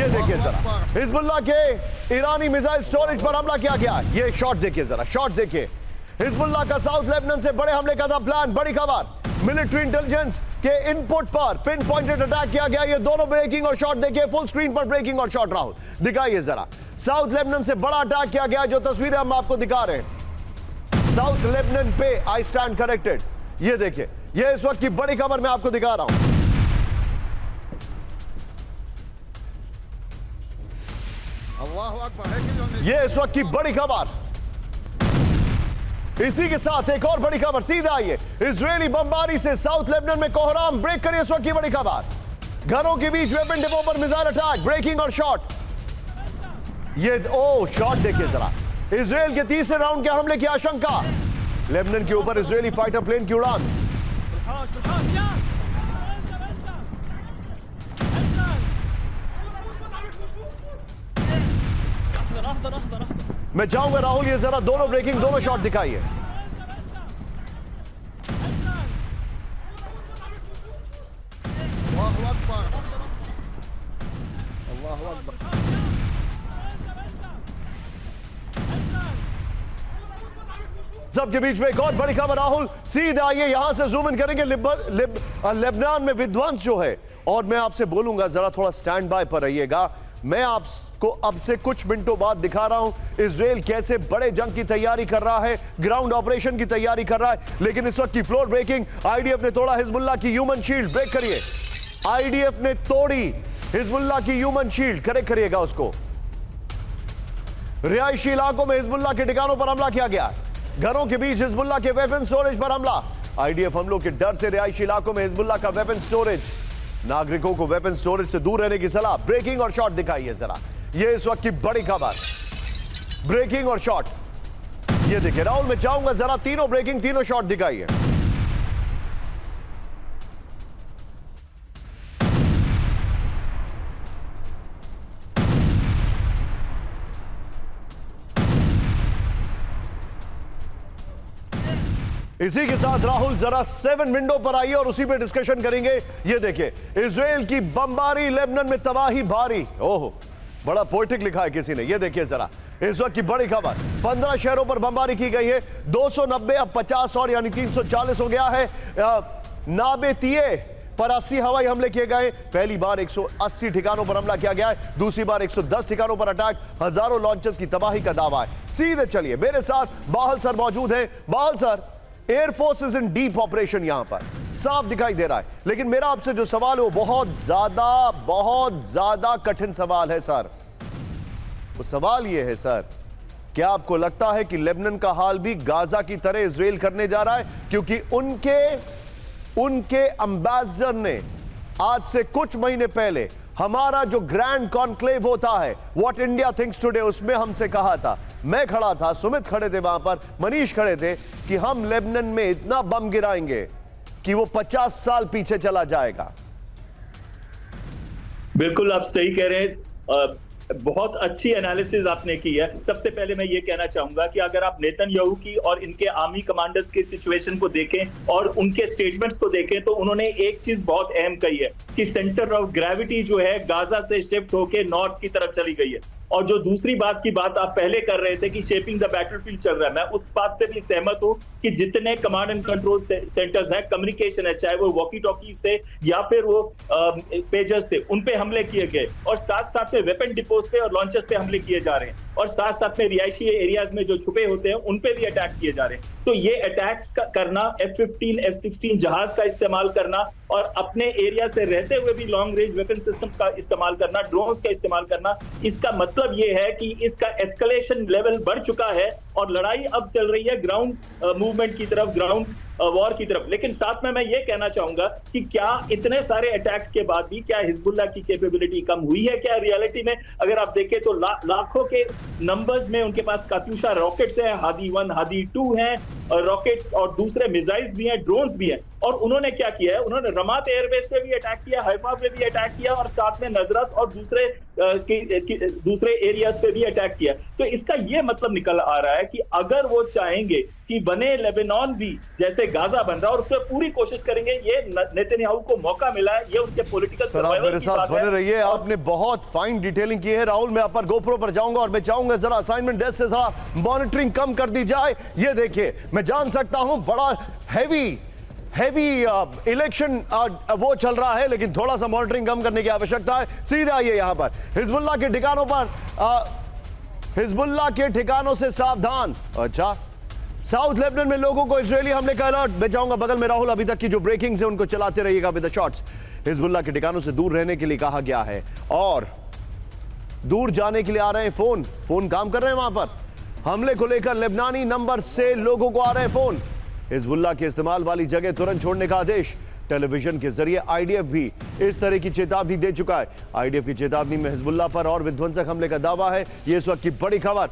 ये देखिए जरा, हिजबुल्लाह के ईरानी मिसाइल स्टोरेज पर हमला किया गया। ये शॉट देखिए जरा, शॉट देखिए। हिजबुल्लाह का साउथ लेबनान से बड़े हमले का था प्लान। बड़ी खबर, मिलिट्री इंटेलिजेंस के इनपुट पर पिन पॉइंटेड अटैक किया गया। ये दोनों ब्रेकिंग और शॉट देखिए, फुल स्क्रीन पर ब्रेकिंग और शॉट। राहुल दिखाइए जरा, साउथ लेबनान से बड़ा अटैक किया गया। जो तस्वीरें हम आपको दिखा रहे हैं साउथ लेबनान पे, आई स्टैंड करेक्टेड। ये देखिए, ये इस वक्त की बड़ी खबर मैं आपको दिखा रहा हूं। ये इस वक्त की बड़ी खबर। इसी के साथ एक और बड़ी खबर सीधा आइए, इजरायली बमबारी से साउथ लेबनान में कोहराम। ब्रेक करिए इस वक्त की बड़ी खबर। घरों के बीच वेपन डिपो पर मिसाइल अटैक, ब्रेकिंग और शॉट। ये शॉट देखिए जरा, इजरायल के तीसरे राउंड के हमले की आशंका। लेबनान के ऊपर इजरायली फाइटर प्लेन की उड़ान। मैं चाहूंगा राहुल, ये जरा दोनों ब्रेकिंग, दोनों शॉट दिखाइए। सबके बीच में एक और बड़ी खबर राहुल, सीधे आइए, यहां से जूम इन करेंगे। लेबनान में विध्वंस जो है, और मैं आपसे बोलूंगा जरा थोड़ा स्टैंड बाय पर रहिएगा। मैं आपको अब से कुछ मिनटों बाद दिखा रहा हूं इजरायल कैसे बड़े जंग की तैयारी कर रहा है, ग्राउंड ऑपरेशन की तैयारी कर रहा है। लेकिन इस वक्त की फ्लोर ब्रेकिंग, आईडीएफ ने तोड़ा हिजबुल्लाह की ह्यूमन शील्ड। ब्रेक करिए, आईडीएफ ने तोड़ी हिजबुल्लाह की ह्यूमन शील्ड। करेक्ट करिएगा उसको। रिहायशी इलाकों में हिजबुल्लाह के ठिकानों पर हमला किया गया। घरों के बीच हिजबुल्लाह के वेपन स्टोरेज पर हमला। आईडीएफ हमलों के डर से रिहायशी इलाकों में हिजबुल्लाह का वेपन स्टोरेज, नागरिकों को वेपन स्टोरेज से दूर रहने की सलाह। ब्रेकिंग और शॉट दिखाइए जरा, ये इस वक्त की बड़ी खबर, ब्रेकिंग और शॉट। ये देखिए राहुल, मैं चाहूंगा जरा तीनों ब्रेकिंग, तीनों शॉट दिखाइए। इसी के साथ राहुल जरा 7 विंडो पर आइए और उसी पे डिस्कशन करेंगे। ये देखिए, इजरायल की बमबारी, लेबनान में तबाही भारी। ओहो, बड़ा पोएटिक लिखा है किसी ने। ये देखिए जरा, इस वक्त की बड़ी खबर, 15 शहरों पर बमबारी की गई है। 290 अब 50 और यानी 340 हो गया है। नाबेतिये पर 80 हवाई हमले किए गए। पहली बार 180 ठिकानों पर हमला किया गया है, दूसरी बार 110 ठिकानों पर अटैक। हजारों लॉन्चर्स की तबाही का दावा है। सीधे चलिए, मेरे साथ बाहल सर मौजूद हैं। Bahal sir, air force is in deep operation, यहां पर साफ दिखाई दे रहा है। लेकिन मेरा आपसे जो सवाल है वो बहुत ज्यादा कठिन सवाल है सर। वो सवाल ये है सर, क्या आपको लगता है कि लेबनान का हाल भी गाजा की तरह इजराइल करने जा रहा है? क्योंकि उनके एम्बेसडर ने आज से कुछ महीने पहले हमारा जो ग्रैंड कॉन्क्लेव होता है, व्हाट इंडिया थिंक्स टुडे, उसमें हमसे कहा था, मैं खड़ा था, सुमित खड़े थे वहां पर, मनीष खड़े थे, कि हम लेबनान में इतना बम गिराएंगे कि वो 50 साल पीछे चला जाएगा। बिल्कुल आप सही कह रहे हैं। बहुत अच्छी एनालिसिस आपने की है। सबसे पहले मैं ये कहना चाहूंगा कि अगर आप नेतन्याहू की और इनके आर्मी कमांडर्स के सिचुएशन को देखें और उनके स्टेटमेंट्स को देखें, तो उन्होंने एक चीज बहुत अहम कही है कि सेंटर ऑफ ग्रेविटी जो है गाजा से शिफ्ट होके नॉर्थ की तरफ चली गई है। और जो दूसरी बात की बात आप पहले कर रहे थे कि शेपिंग द बैटलफील्ड चल रहा है, मैं उस बात से भी सहमत हूं कि जितने कमांड एंड कंट्रोल सेंटर्स हैं, कम्युनिकेशन है, चाहे वो वॉकी टॉकीज थे या फिर वो पेजर्स थे, उन पे हमले किए गए। और साथ साथ में वेपन डिपोज पे और लॉन्चर्स पे हमले किए जा रहे हैं। और साथ साथ में रिहायशी एरियाज में जो छुपे होते हैं उन पे भी अटैक किए जा रहे हैं। तो ये अटैक्स करना, F-15 F-16 जहाज का इस्तेमाल करना और अपने एरिया से रहते हुए भी लॉन्ग रेंज वेपन सिस्टम्स का इस्तेमाल करना, ड्रोन्स का इस्तेमाल करना, इसका मतलब ये है कि इसका एस्केलेशन लेवल बढ़ चुका है और लड़ाई अब चल रही है ग्राउंड मूवमेंट की तरफ, ग्राउंड वॉर की तरफ। लेकिन साथ में मैं ये कहना चाहूंगा कि क्या इतने सारे अटैक्स के बाद भी क्या हिजबुल्लाह की कैपेबिलिटी कम हुई है? क्या रियलिटी में अगर आप देखें तो लाखों के नंबर्स में उनके पास कात्यूशा रॉकेट्स हैं, हादी 1 हादी 2 हैं रॉकेट्स, और दूसरे मिसाइल्स भी हैं, ड्रोन्स भी हैं। और उन्होंने क्या किया है, उन्होंने रमात एयरबेस पे भी अटैक किया, हैफा पे भी अटैक किया और साथ में नजरत और दूसरे एरियाज पे भी अटैक किया। तो इसका ये मतलब निकल आ रहा है कि अगर वो चाहेंगे कि बने लेबनान भी जैसे गाजा बन रहा है और उसमें पूरी कोशिश करेंगे, ये नेतन्याहू को मौका मिला है, ये उनके पॉलिटिकल सर आप मेरे साथ बने रहिए, आपने बहुत फाइन डिटेलिंग की है। राहुल मैं आप पर गोप्रो पर जाऊंगा और मैं चाहूंगा जरा असाइनमेंट डेस्क से थोड़ा मॉनिटरिंग कम कर दी जाए। ये देखिए मैं जान सकता हूं बड़ा हैवी इलेक्शन वो चल रहा है, लेकिन थोड़ा सा मॉनिटरिंग कम करने की आवश्यकता है। सीधे आइए यहां पर हिजबुल्लाह के ठिकानों पर, हिजबुल्लाह के ठिकानों से सावधान। अच्छा, साउथ लेबनान में लोगों को इजरायली हमले का अलर्ट। मैं चाहूंगा बगल में राहुल अभी तक की जो ब्रेकिंग है उनको चलाते रहिएगा विद द शॉट्स। हिजबुल्लाह के ठिकानों से दूर रहने के लिए कहा गया है और दूर जाने के लिए आ रहे हैं फोन काम कर रहे हैं वहां पर। हमले को लेकर लेबनानी नंबर से लोगों को आ रहे हैं फोन। हिजबुल्लाह के इस्तेमाल वाली जगह तुरंत छोड़ने का आदेश। टेलीविजन के जरिए आईडीएफ भी इस तरह की चेतावनी दे चुका है। आईडीएफ की चेतावनी में हिजबुल्लाह पर और विध्वंसक हमले का दावा है। यह इस वक्त की बड़ी खबर।